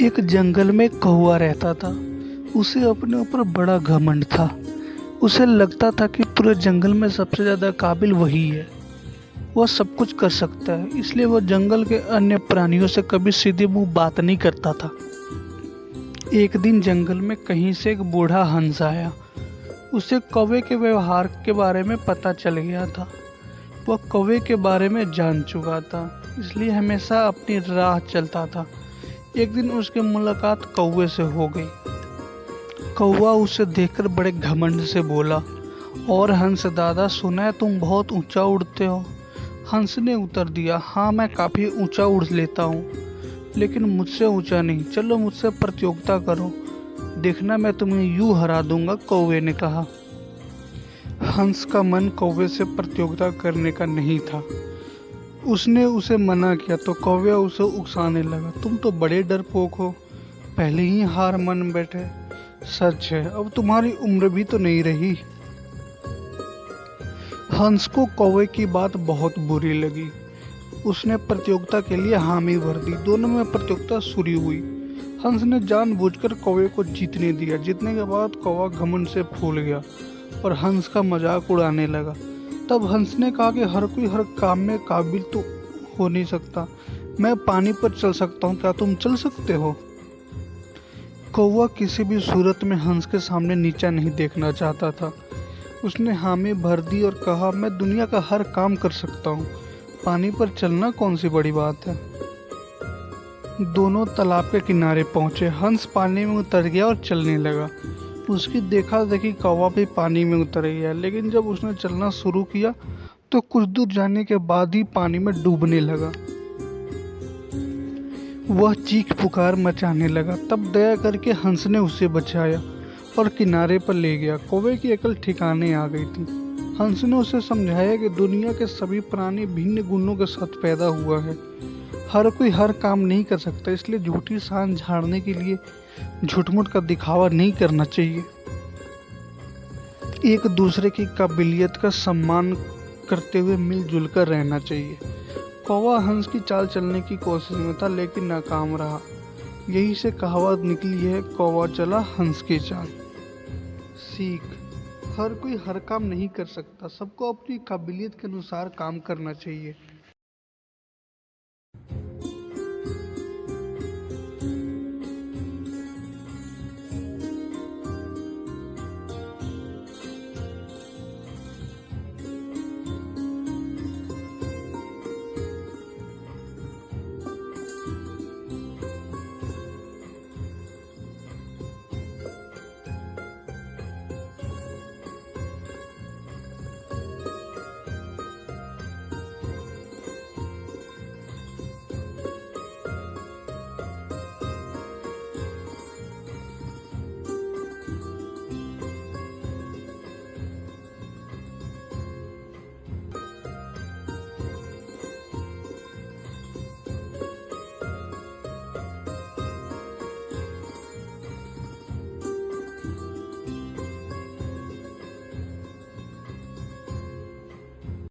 एक जंगल में एक कौवा रहता था। उसे अपने ऊपर बड़ा घमंड था। उसे लगता था कि पूरे जंगल में सबसे ज्यादा काबिल वही है। वह सब कुछ कर सकता है, इसलिए वह जंगल के अन्य प्राणियों से कभी सीधे मुंह बात नहीं करता था। एक दिन जंगल में कहीं से एक बूढ़ा हंस आया। उसे कौवे के व्यवहार के बारे में पता चल गया था। वह कौवे के बारे में जान चुका था, इसलिए हमेशा अपनी राह चलता था। एक दिन उसकी मुलाकात कौवे से हो गई। कौवा उसे देखकर बड़े घमंड से बोला, और हंस दादा, सुना है तुम बहुत ऊंचा उड़ते हो। हंस ने उत्तर दिया, हाँ मैं काफी ऊंचा उड़ लेता हूँ, लेकिन मुझसे ऊंचा नहीं। चलो मुझसे प्रतियोगिता करो, देखना मैं तुम्हें यूं हरा दूंगा, कौवे ने कहा। हंस का मन कौवे से प्रतियोगिता करने का नहीं था। उसने उसे मना किया तो कौवा उसे उकसाने लगा, तुम तो बड़े डरपोक हो, पहले ही हार मान बैठे। सच है, अब तुम्हारी उम्र भी तो नहीं रही। हंस को कौवे की बात बहुत बुरी लगी। उसने प्रतियोगिता के लिए हामी भर दी। दोनों में प्रतियोगिता शुरू हुई। हंस ने जानबूझकर कौवे को जीतने दिया। जीतने के बाद कौवा घमंड से फूल गया और हंस का मजाक उड़ाने लगा। तब हंस ने कहा कि हर कोई हर काम में काबिल तो हो नहीं सकता। मैं पानी पर चल सकता हूँ, क्या तुम चल सकते हो? कौवा किसी भी सूरत में हंस के सामने नीचा नहीं देखना चाहता था। उसने हामी भर दी और कहा, मैं दुनिया का हर काम कर सकता हूँ, पानी पर चलना कौन सी बड़ी बात है। दोनों तालाब के किनारे पहुंचे। हंस पानी में उतर गया और चलने लगा। उसकी देखा देखी कौवा भी पानी में उतर गया, लेकिन जब उसने चलना शुरू किया तो कुछ दूर जाने के बाद ही पानी में डूबने लगा। वह चीख पुकार मचाने लगा। तब दया करके हंस ने उसे बचाया और किनारे पर ले गया। कौवे की अकल ठिकाने आ गई थी। हंस ने उसे समझाया कि दुनिया के सभी प्राणी भिन्न गुणों के साथ पैदा हुआ है। हर कोई हर काम नहीं कर सकता, इसलिए झूठी शान झाड़ने के लिए झूठ-मूठ का दिखावा नहीं करना चाहिए। एक दूसरे की काबिलियत का सम्मान करते हुए मिलजुल कर रहना चाहिए। कौवा हंस की चाल चलने की कोशिश में था, लेकिन नाकाम रहा। यही से कहावत निकली है, कौवा चला हंस की चाल। सीख, हर कोई हर काम नहीं कर सकता, सबको अपनी काबिलियत के अनुसार काम करना चाहिए।